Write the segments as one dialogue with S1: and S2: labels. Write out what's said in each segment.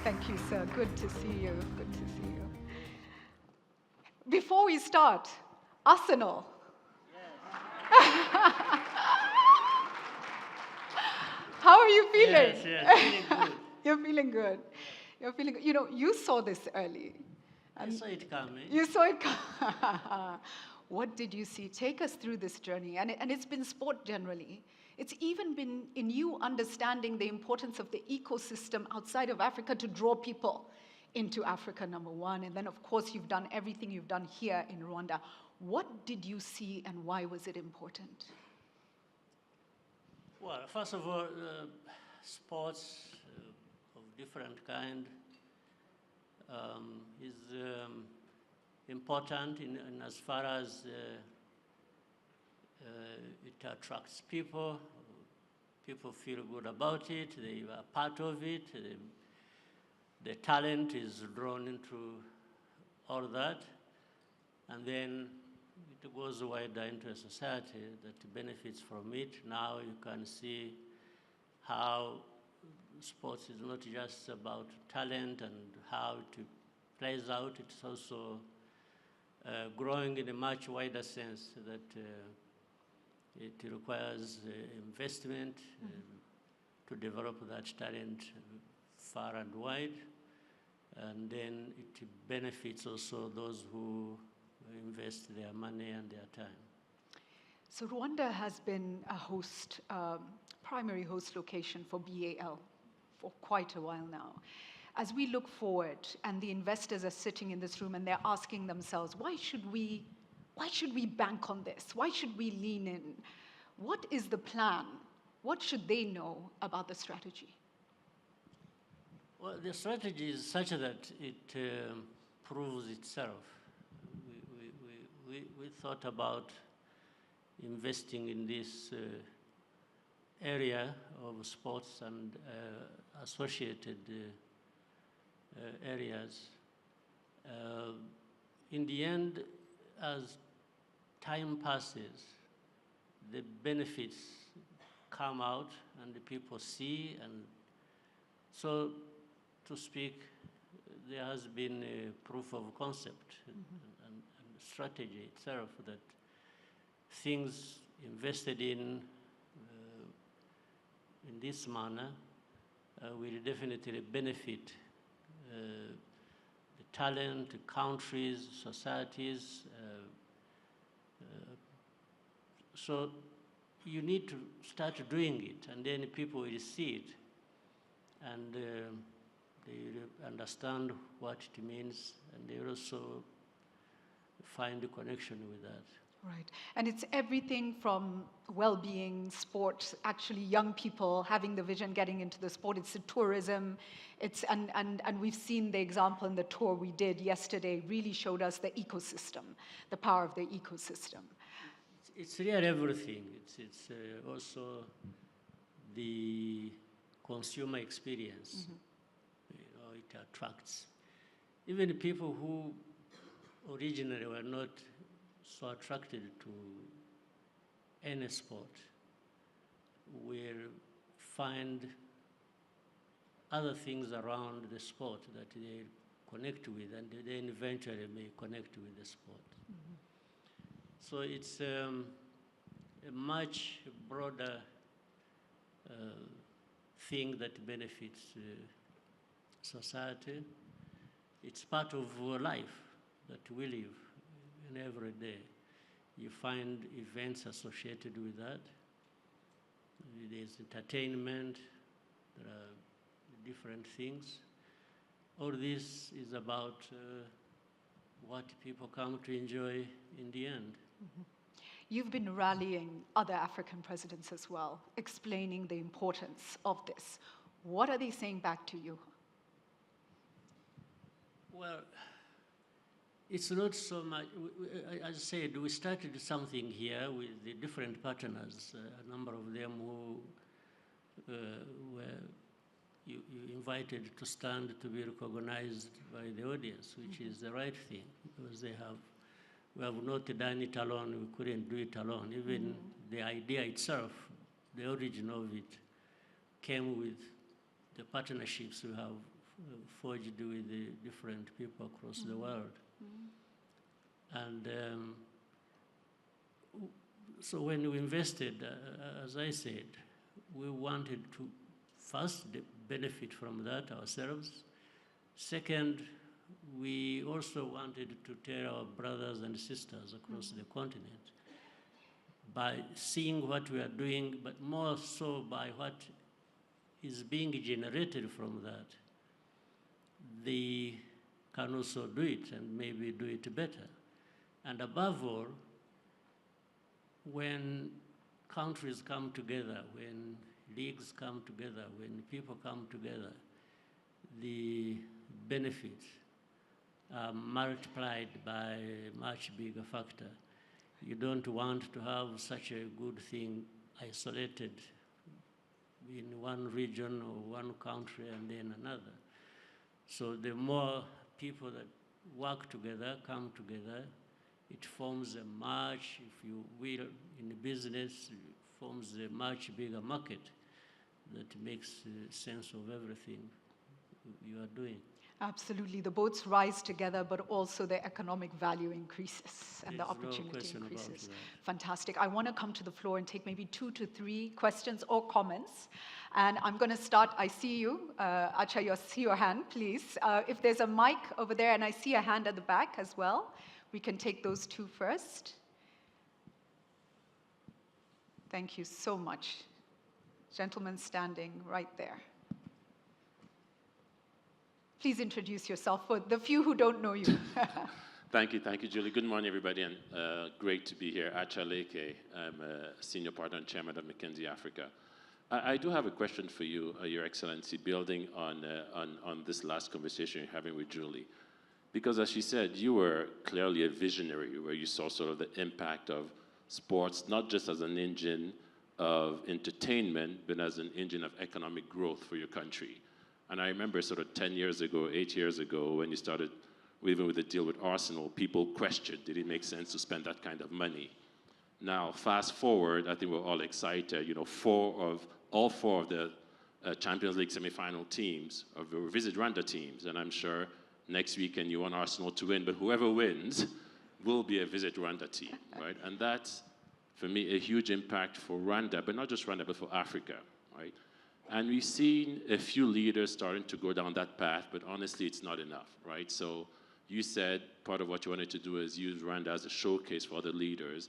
S1: Thank you, sir. Good to see you. Good to see you. Before we start, Arsenal. How are you feeling?
S2: Yes, feeling good.
S1: You're feeling good. You're feeling good. You know, you saw this early.
S2: I saw it coming.
S1: You saw it coming. What did you see? Take us through this journey. And it's been sport generally. It's even been in you understanding the importance of the ecosystem outside of Africa to draw people into Africa, number one. And then, of course, you've done everything you've done here in Rwanda. What did you see and why was it important?
S2: Well, first of all, sports of different kind is important in as far as it attracts people. People feel good about it. They are part of it. The talent is drawn into all that. And then it goes wider into a society that benefits from it. Now you can see how sports is not just about talent and how it plays out. It's also growing in a much wider sense that it requires investment to develop that talent far and wide. And then it benefits also those who invest their money and their time.
S1: So Rwanda has been a host, primary host location for BAL for quite a while now. As we look forward and the investors are sitting in this room and they're asking themselves, why should we bank on this? Why should we lean in? What is the plan? What should they know about the strategy?
S2: Well, the strategy is such that it proves itself. We thought about investing in this area of sports and associated areas. In the end, as time passes, the benefits come out and the people see, and so to speak, there has been a proof of concept and strategy itself that things invested in this manner will definitely benefit the talent, countries, societies. So you need to start doing it, and then people will see it, and they will understand what it means, and they will also find a connection with that.
S1: Right. And it's everything from well-being, sport, actually young people having the vision, getting into the sport. It's the tourism. And we've seen the example in the tour we did yesterday really showed us the ecosystem, the power of the ecosystem.
S2: It's really everything. It's also the consumer experience. You know, it attracts even people who originally were not so attracted to any sport will find other things around the sport that they connect with, and then eventually may connect with the sport. So it's a much broader thing that benefits society. It's part of life that we live in every day. You find events associated with that. There's entertainment, there are different things. All this is about what people come to enjoy in the end.
S1: You've been rallying other African presidents as well, explaining the importance of this. What are they saying back to you?
S2: Well, it's not so much, as I said, we started something here with the different partners, a number of them who were you invited to stand to be recognized by the audience, which is the right thing, because we have not done it alone, we couldn't do it alone. Even the idea itself, the origin of it, came with the partnerships we have forged with the different people across the world. And so when we invested, as I said, we wanted to first benefit from that ourselves. Second, we also wanted to tell our brothers and sisters across the continent by seeing what we are doing, but more so by what is being generated from that. They can also do it and maybe do it better. And above all, when countries come together, when leagues come together, when people come together, the benefits are multiplied by a much bigger factor. You don't want to have such a good thing isolated in one region or one country and then another. So the more people that work together, come together, it forms a much, if you will, in business, it forms a much bigger market that makes sense of everything you are doing.
S1: Absolutely. The boats rise together, but also the economic value increases and the
S2: There's no
S1: opportunity
S2: question about
S1: increases.
S2: that.
S1: Fantastic. I want to come to the floor and take maybe 2 to 3 questions or comments. And I'm going to start. I see you. Acha, you see your hand, please. If there's a mic over there, and I see a hand at the back as well, we can take those 2 first. Thank you so much. Gentleman standing right there. Please introduce yourself for the few who don't know you.
S3: Thank you, Julie. Good morning, everybody, and great to be here. Acha Leke, I'm a senior partner and chairman of McKinsey Africa. I do have a question for you, Your Excellency, building on this last conversation you're having with Julie. Because as she said, you were clearly a visionary where you saw sort of the impact of sports, not just as an engine of entertainment, but as an engine of economic growth for your country. And I remember sort of 10 years ago, 8 years ago, when you started even with the deal with Arsenal, people questioned, did it make sense to spend that kind of money? Now, fast forward, I think we're all excited. You know, all four of the Champions League semi-final teams are Visit Rwanda teams, and I'm sure next weekend you want Arsenal to win, but whoever wins will be a Visit Rwanda team, right? And that's, for me, a huge impact for Rwanda, but not just Rwanda, but for Africa, right? And we've seen a few leaders starting to go down that path, but honestly, it's not enough, right? So you said part of what you wanted to do is use Rwanda as a showcase for other leaders.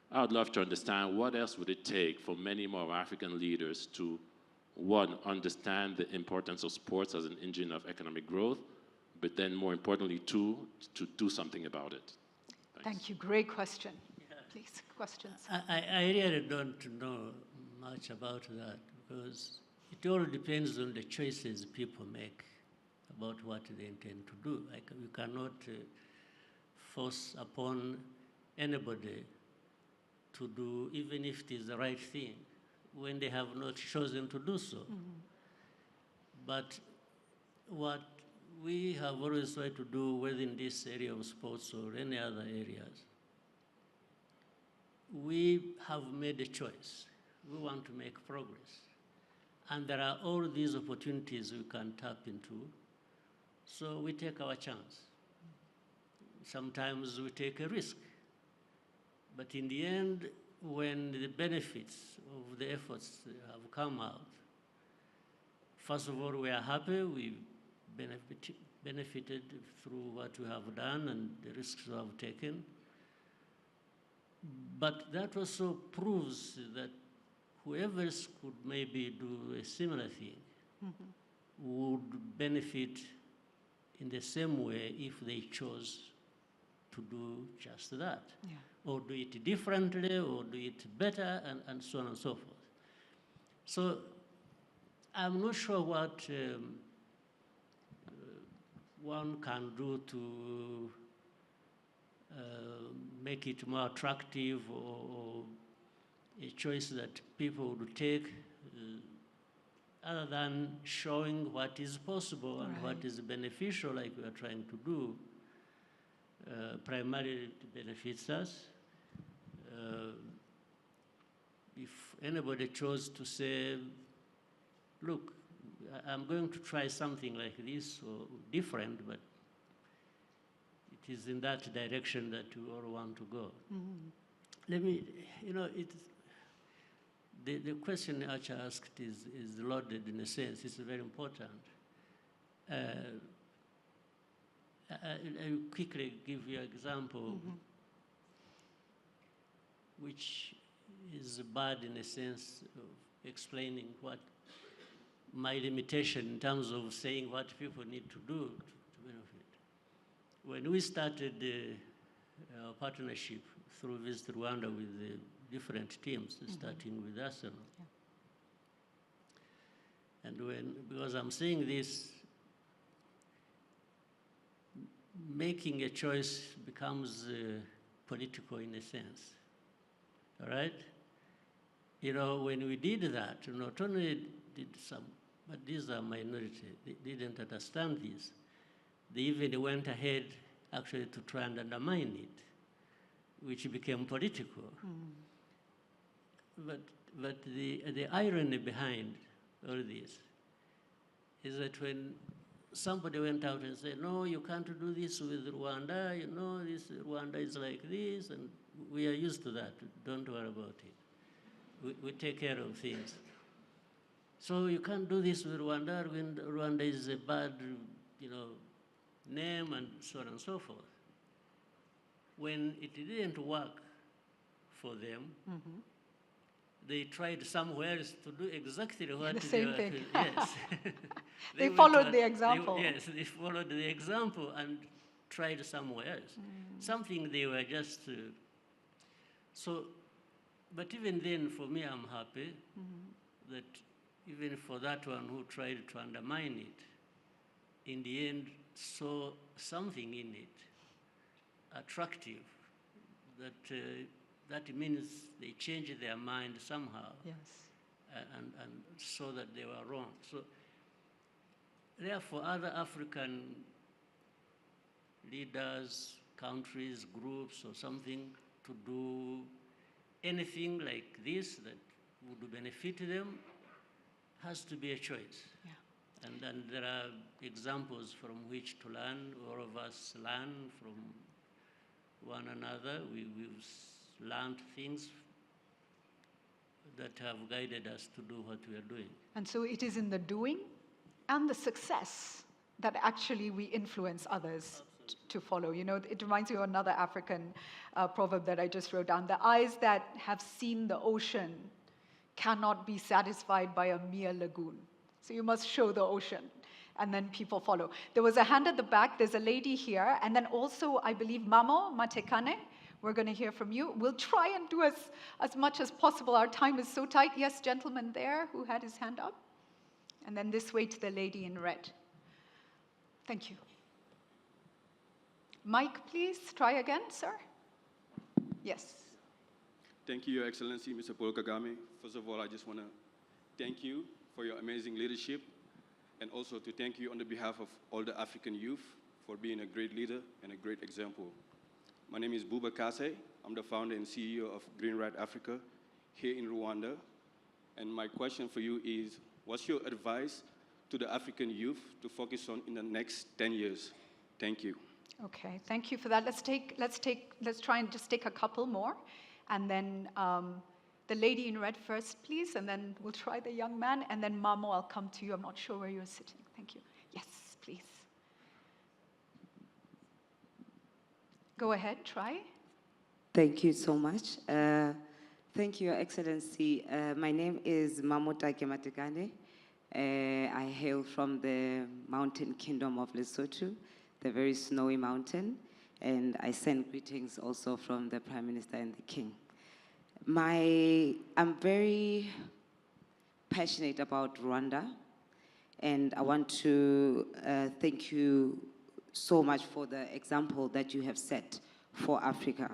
S3: I would love to understand what else would it take for many more African leaders to, one, understand the importance of sports as an engine of economic growth, but then more importantly, two, to do something about it. Thanks.
S1: Thank you. Great question. Yeah. Please, questions.
S2: I really don't know much about that because it all depends on the choices people make about what they intend to do. Like, you cannot force upon anybody to do, even if it is the right thing, when they have not chosen to do so. But what we have always tried to do within this area of sports or any other areas, we have made a choice. We want to make progress. And there are all these opportunities we can tap into, so we take our chance. Sometimes we take a risk. But in the end, when the benefits of the efforts have come out, first of all, we are happy. We benefited through what we have done and the risks we have taken. But that also proves that whoever else could maybe do a similar thing would benefit in the same way if they chose to do just that.
S1: Yeah.
S2: Or do it differently, or do it better, and so on and so forth. So I'm not sure what one can do to make it more attractive or a choice that people would take other than showing what is possible and what is beneficial, like we are trying to do. Primarily it benefits us. If anybody chose to say, look, I'm going to try something like this or different, but it is in that direction that we all want to go. Let me, the question Archer asked is loaded in a sense. It's very important. I'll quickly give you an example, which is bad in a sense of explaining what my limitation in terms of saying what people need to do to benefit. When we started our partnership through Visit Rwanda with the different teams, starting with Arsenal. And because I'm saying this, making a choice becomes political in a sense, all right? When we did that, not only did some, but these are minority, they didn't understand this. They even went ahead actually to try and undermine it, which became political. But the irony behind all this is that when somebody went out and said, no, you can't do this with Rwanda, this Rwanda is like this, and we are used to that, don't worry about it. We take care of things. So you can't do this with Rwanda, Rwanda is a bad, name, and so on and so forth. When it didn't work for them, they tried somewhere else to do exactly what
S1: the same thing.
S2: Yes.
S1: They followed the example.
S2: Yes, they followed the example and tried somewhere else. Something they were just... but even then, for me, I'm happy that even for that one who tried to undermine it, in the end, saw something in it attractive, that means they changed their mind somehow.
S1: Yes.
S2: And saw that they were wrong. So therefore, other African leaders, countries, groups, or something to do anything like this that would benefit them has to be a choice.
S1: Yeah.
S2: And there are examples from which to learn. All of us learn from one another. We've learned things that have guided us to do what we are doing.
S1: And so it is in the doing and the success that actually we influence others to follow. It reminds me of another African proverb that I just wrote down. The eyes that have seen the ocean cannot be satisfied by a mere lagoon. So you must show the ocean, and then people follow. There was a hand at the back. There's a lady here. And then also, I believe, Mamo Matekane. We're going to hear from you. We'll try and do as much as possible. Our time is so tight. Yes, gentleman there who had his hand up. And then this way to the lady in red. Thank you. Mike, please. Try again, sir. Yes.
S4: Thank you, Your Excellency, Mr. Paul Kagame. First of all, I just want to thank you for your amazing leadership, and also to thank you on the behalf of all the African youth for being a great leader and a great example. My name is Buba Kase. I'm the founder and CEO of Green Right Africa here in Rwanda. And my question for you is, what's your advice to the African youth to focus on in the next 10 years? Thank you.
S1: Okay, thank you for that. Let's try and just take a couple more. And then the lady in red first, please, and then we'll try the young man, and then Mamo, I'll come to you. I'm not sure where you're sitting. Thank you. Yes, please. Go ahead, try.
S5: Thank you so much. Thank you, Your Excellency. My name is Mamota Kematekane. I hail from the mountain kingdom of Lesotho, the very snowy mountain, and I send greetings also from the Prime Minister and the King. I'm very passionate about Rwanda, and I want to thank you so much for the example that you have set for Africa.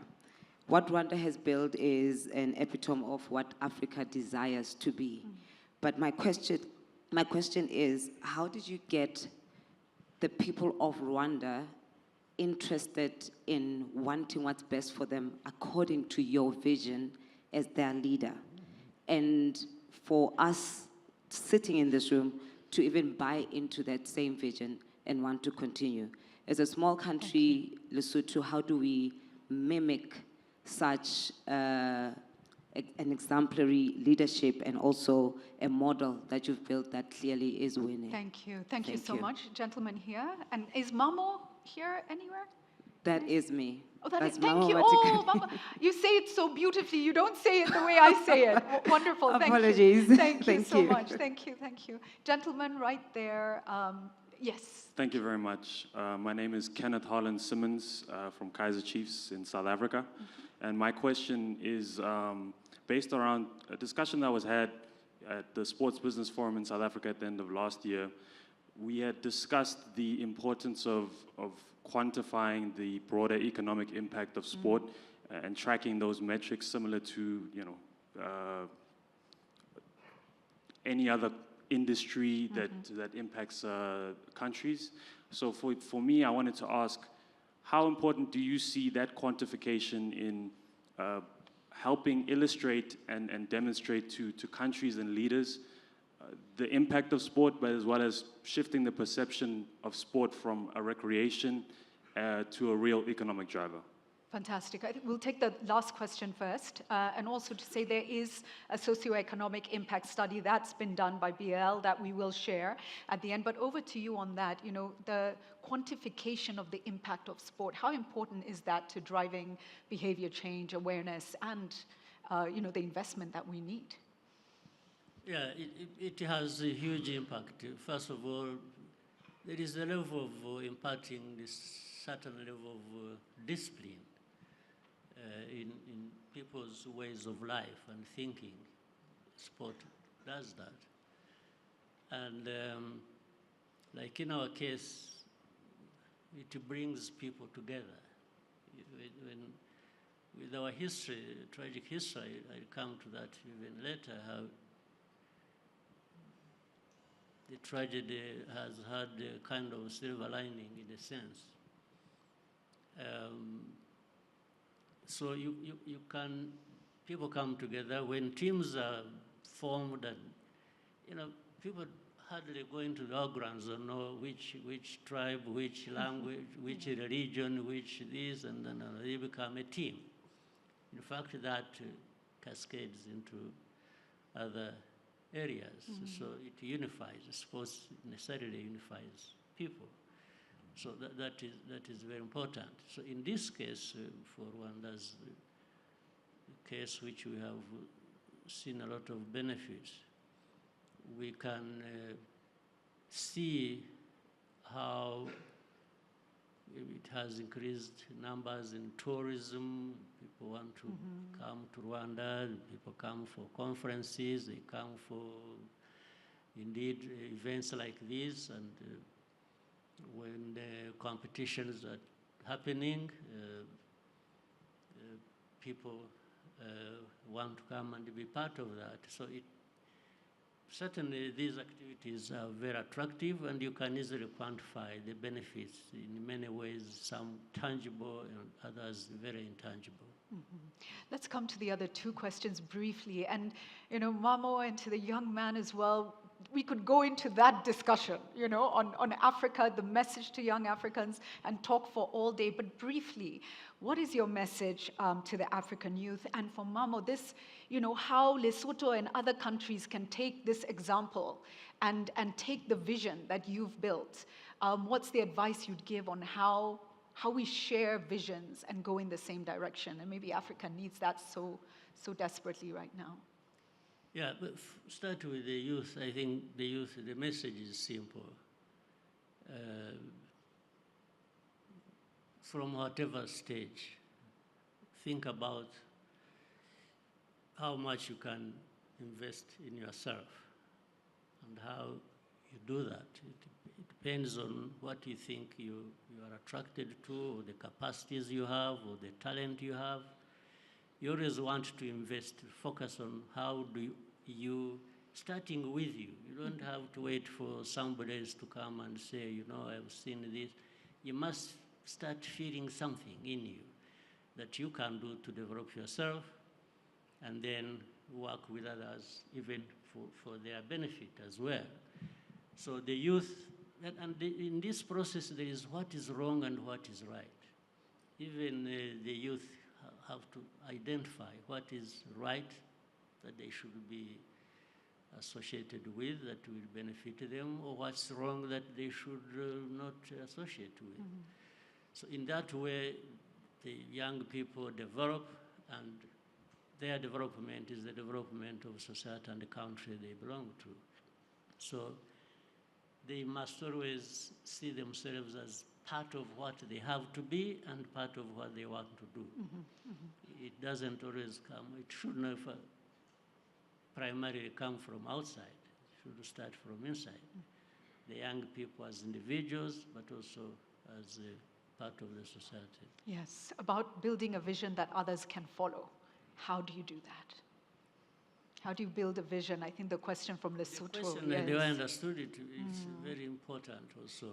S5: What Rwanda has built is an epitome of what Africa desires to be. But my question is, how did you get the people of Rwanda interested in wanting what's best for them according to your vision as their leader? And for us sitting in this room to even buy into that same vision and want to continue. As a small country, Lesotho, how do we mimic such an exemplary leadership and also a model that you've built that clearly is winning?
S1: Thank you. Thank you
S5: Thank
S1: so
S5: you.
S1: much, gentlemen here. And is Mamo here anywhere?
S5: That is me.
S1: Oh, that
S5: That's
S1: is, thank
S5: Mama
S1: you.
S5: Matikane.
S1: Oh, Mama, you say it so beautifully. You don't say it the way I say it. Wonderful. Thank
S5: Apologies.
S1: you. Thank you
S5: Thank
S1: so
S5: you.
S1: much. Thank you. Thank you. Gentleman right there. Yes.
S6: Thank you very much. My name is Kenneth Holland Simmons from Kaizer Chiefs in South Africa. And my question is based around a discussion that was had at the Sports Business Forum in South Africa at the end of last year. We had discussed the importance of quantifying the broader economic impact of sport and tracking those metrics similar to, any other industry that impacts countries. So for me, I wanted to ask, how important do you see that quantification in helping illustrate and demonstrate to countries and leaders the impact of sport, but as well as shifting the perception of sport from a recreation to a real economic driver?
S1: Fantastic. I think we'll take the last question first, and also to say there is a socioeconomic impact study that's been done by BL that we will share at the end. But over to you on that, the quantification of the impact of sport. How important is that to driving behavior change, awareness, and the investment that we need?
S2: Yeah, it has a huge impact. First of all, there is a level of imparting this certain level of discipline in people's ways of life and thinking. Sport does that. And like in our case, it brings people together. With our history, tragic history, I'll come to that even later, how the tragedy has had a kind of silver lining in a sense. So people come together when teams are formed, and people hardly go into the grounds or know which tribe, which language, which religion, which this, and then they become a team. In fact, that cascades into other areas. So it unifies. Sports necessarily unifies people. So that is very important. So in this case, for Rwanda's case, which we have seen a lot of benefits, we can see how it has increased numbers in tourism. People want to come to Rwanda. People come for conferences. They come for, indeed, events like this. And when the competitions are happening, people want to come and be part of that. So certainly these activities are very attractive, and you can easily quantify the benefits in many ways, some tangible and others very intangible.
S1: Let's come to the other two questions briefly. And, Mamo, and to the young man as well, we could go into that discussion, on Africa, the message to young Africans, and talk for all day. But briefly, what is your message to the African youth? And for Mamo, this, how Lesotho and other countries can take this example and take the vision that you've built. What's the advice you'd give on how we share visions and go in the same direction? And maybe Africa needs that so desperately right now.
S2: Yeah, but start with the youth. I think the message is simple. From whatever stage, think about how much you can invest in yourself and how you do that. It depends on what you think you are attracted to, or the capacities you have, or the talent you have. You always want to invest, focus on how do you, starting with you. You don't have to wait for somebody else to come and say, I've seen this. You must start feeling something in you that you can do to develop yourself, and then work with others, even for their benefit as well. So the youth, in this process, there is what is wrong and what is right. Even the youth have to identify what is right that they should be associated with that will benefit them, or what's wrong that they should not associate with. So in that way, the young people develop, and their development is the development of society and the country they belong to. So they must always see themselves as part of what they have to be and part of what they want to do. It doesn't always come, it should never primarily come from outside. It should start from inside. The young people as individuals, but also as a part of the society.
S1: Yes, about building a vision that others can follow. How do you do that? How do you build a vision? I think the question from Lesotho.
S2: The question,
S1: yes.
S2: the way I understood it, is very important also.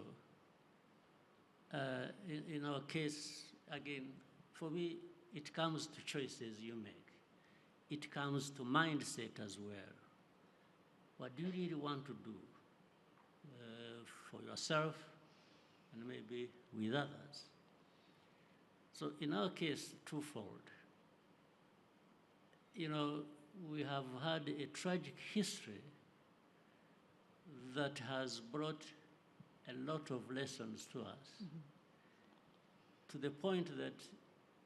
S2: In our case, again, for me, it comes to choices you make. It comes to mindset as well. What do you really want to do for yourself and maybe with others? So in our case, twofold. You know, we have had a tragic history that has brought a lot of lessons to us, to the point that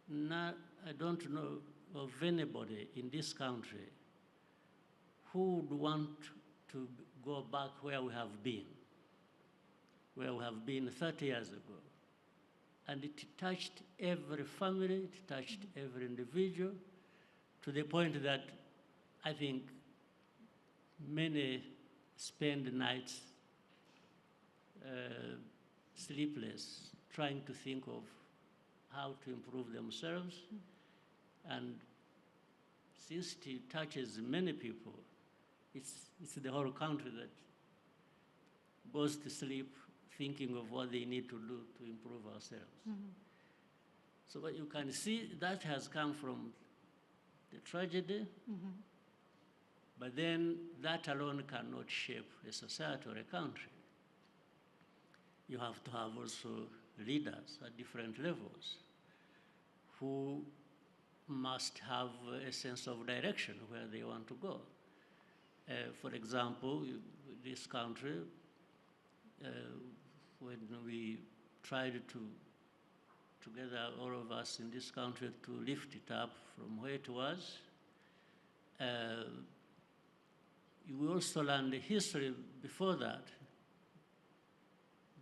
S2: now I don't know of anybody in this country who would want to go back where we have been 30 years ago. And it touched every family, it touched every individual, to the point that I think many spend nights sleepless, trying to think of how to improve themselves. And since it touches many people, it's the whole country that goes to sleep thinking of what they need to do to improve ourselves. So what you can see, that has come from the tragedy, but then that alone cannot shape a society or a country. You have to have also leaders at different levels who must have a sense of direction where they want to go. For example, this country, when we tried to, together all of us in this country, to lift it up from where it was, we also learned the history before that.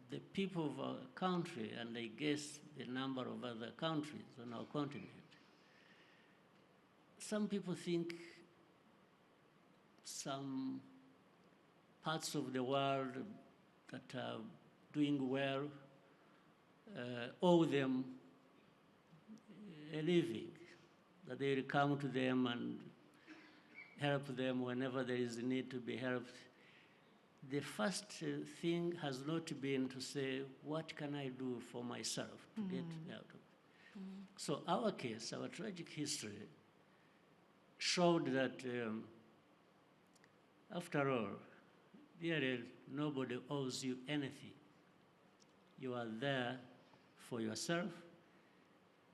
S2: The people of our country, and I guess the number of other countries on our continent, some people think some parts of the world that are doing well owe them a living, that they will come to them and help them whenever there is a need to be helped. The first thing has not been to say, what can I do for myself to get out of it? So our case, our tragic history, showed that after all, really nobody owes you anything. You are there for yourself.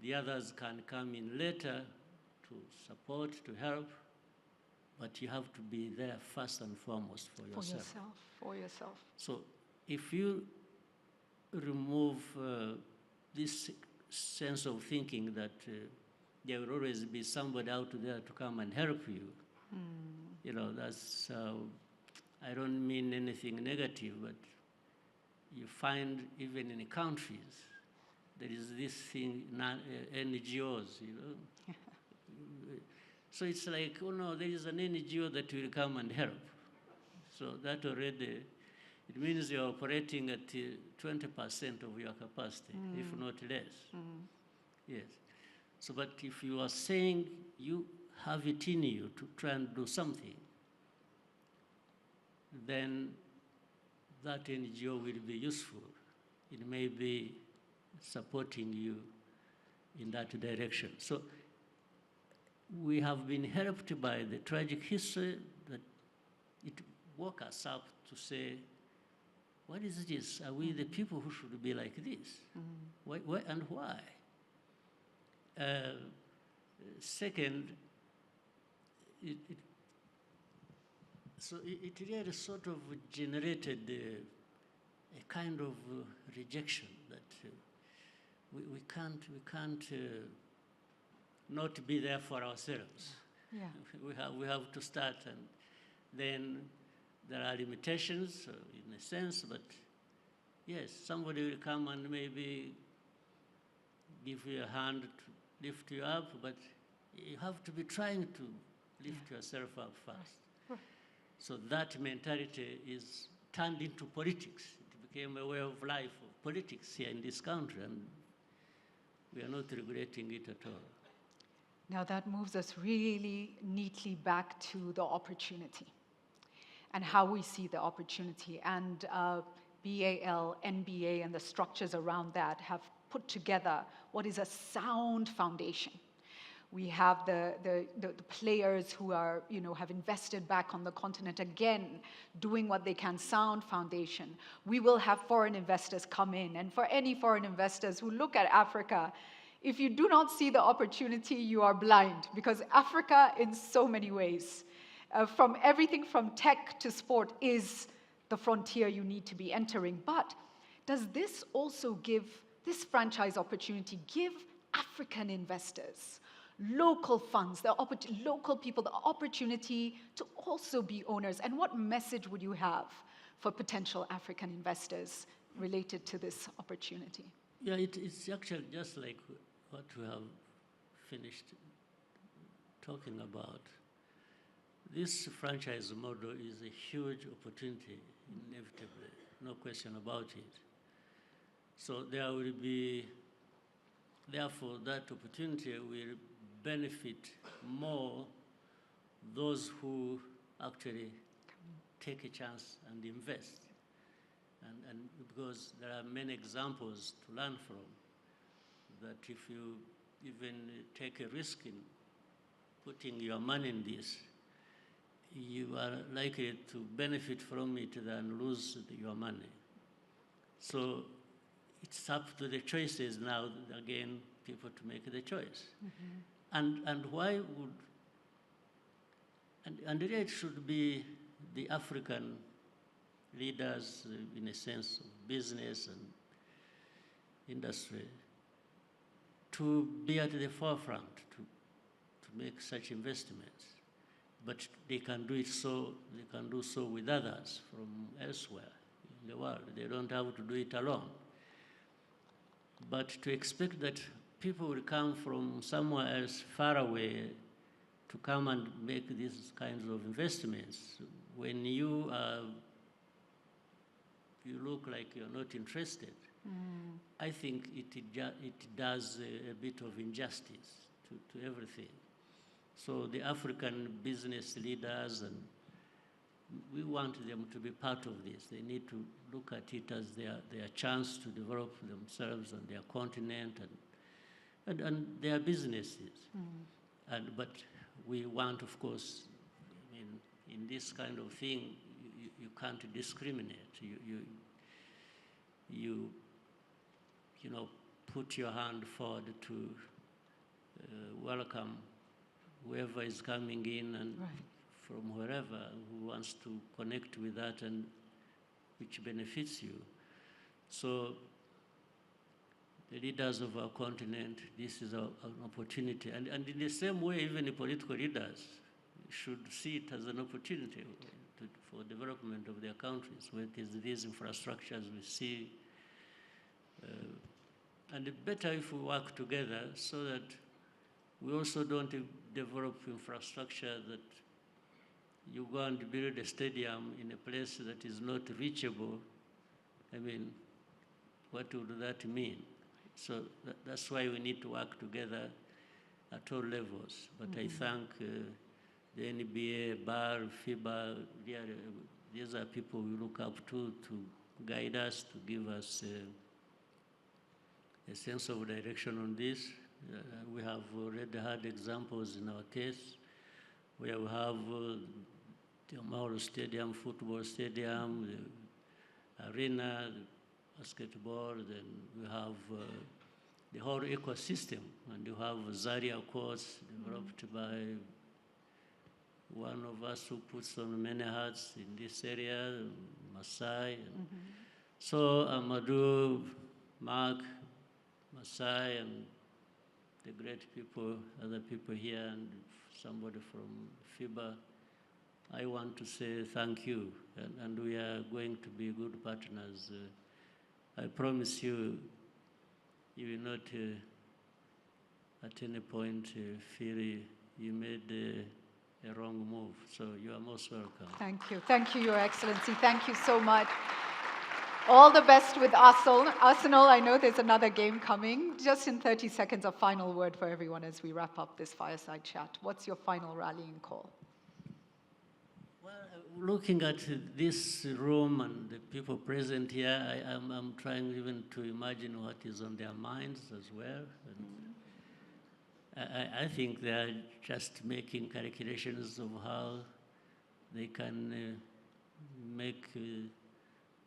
S2: The others can come in later to support, to help, but you have to be there first and foremost for yourself.
S1: For yourself.
S2: So if you remove this sense of thinking that there will always be somebody out there to come and help you, you know, that's, I don't mean anything negative, but you find even in countries, there is this thing, NGOs, you know. So it's like, oh no, there is an NGO that will come and help. So that already, it means you're operating at 20% of your capacity, if not less. Yes. So, but if you are saying you have it in you to try and do something, then that NGO will be useful. It may be supporting you in that direction. So we have been helped by the tragic history that it woke us up to say what is this? Are we the people who should be like this? Why and why? Second, so it really sort of generated a kind of rejection that we can't not be there for ourselves.
S1: Yeah.
S2: We have to start, and then there are limitations in a sense, but yes, somebody will come and maybe give you a hand to lift you up, but you have to be trying to lift yourself up first.
S1: Right.
S2: So that mentality is turned into politics. It became a way of life, of politics here in this country, and we are not regretting it at all.
S1: Now that moves us really neatly back to the opportunity and how we see the opportunity. And BAL, NBA, and the structures around that have put together what is a sound foundation. We have the players who are, have invested back on the continent again, doing what they can, sound foundation. We will have foreign investors come in. And for any foreign investors who look at Africa, if you do not see the opportunity, you are blind, because Africa, in so many ways, from everything from tech to sport, is the frontier you need to be entering. But does this also give, this franchise opportunity, give African investors, local funds, local people, the opportunity to also be owners? And what message would you have for potential African investors related to this opportunity?
S2: Yeah, it's actually just like what we have finished talking about. This franchise model is a huge opportunity, inevitably, no question about it. So there will be, therefore, that opportunity will benefit more those who actually take a chance and invest. And because there are many examples to learn from, that if you even take a risk in putting your money in this, you are likely to benefit from it than lose your money. So it's up to the choices now, again, people to make the choice. And why would, and really it should be the African leaders, in a sense of business and industry, to be at the forefront, to make such investments. But they can do it they can do so with others from elsewhere in the world. They don't have to do it alone. But to expect that people will come from somewhere else far away to come and make these kinds of investments, when you look like you're not interested, I think it does a bit of injustice to everything. So the African business leaders, and we want them to be part of this. They need to look at it as their chance to develop themselves and their continent and their businesses. But we want, of course, I mean, in this kind of thing, you can't discriminate. You put your hand forward to welcome whoever is coming in and from wherever who wants to connect with that and which benefits you. So the leaders of our continent, this is an opportunity. And in the same way, even the political leaders should see it as an opportunity for development of their countries, where it is these infrastructures we see. And it's better if we work together so that we also don't develop infrastructure that you go and build a stadium in a place that is not reachable. I mean, what would that mean? So that's why we need to work together at all levels. But I thank the NBA, BAR, FIBA, these are people we look up to guide us, to give us a sense of direction on this. We have already had examples in our case where we have the Amahoro Stadium, football stadium, arena, basketball, then we have the whole ecosystem, and you have Zaria, of course, developed by one of us who puts on many hats in this area, Masai. So Amadou, Mark, Masai, and the great people, other people here, and somebody from FIBA, I want to say thank you, and we are going to be good partners. I promise you, you will not at any point feel you made a wrong move. So you are most welcome.
S1: Thank you. Thank you, Your Excellency. Thank you so much. All the best with Arsenal. I know there's another game coming. Just in 30 seconds, a final word for everyone as we wrap up this fireside chat. What's your final rallying call?
S2: Well, looking at this room and the people present here, I'm trying even to imagine what is on their minds as well. And I think they are just making calculations of how they can make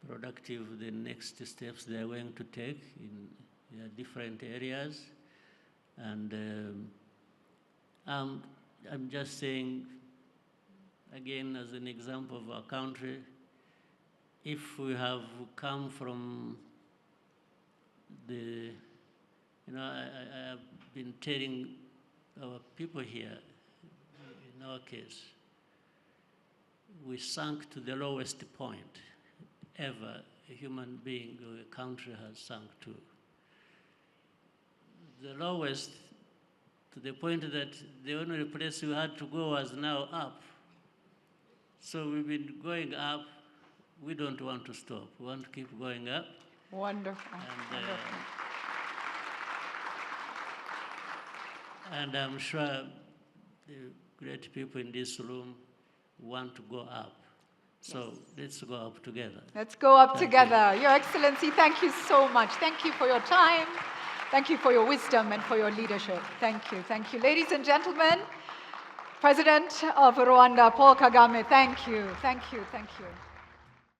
S2: productive the next steps they are going to take in their different areas. And I'm just saying, again, as an example of our country, if we have come from the, I have been telling our people here, in our case, we sunk to the lowest point ever a human being or a country has sunk to. The lowest, to the point that the only place we had to go was now up. So we've been going up. We don't want to stop. We want to keep going up.
S1: Wonderful. Wonderful.
S2: And I'm sure the great people in this room want to go up. So let's go up together.
S1: Let's go up together. Your Excellency, thank you so much. Thank you for your time. Thank you for your wisdom and for your leadership. Thank you. Thank you. Ladies and gentlemen, President of Rwanda, Paul Kagame, thank you. Thank you. Thank you.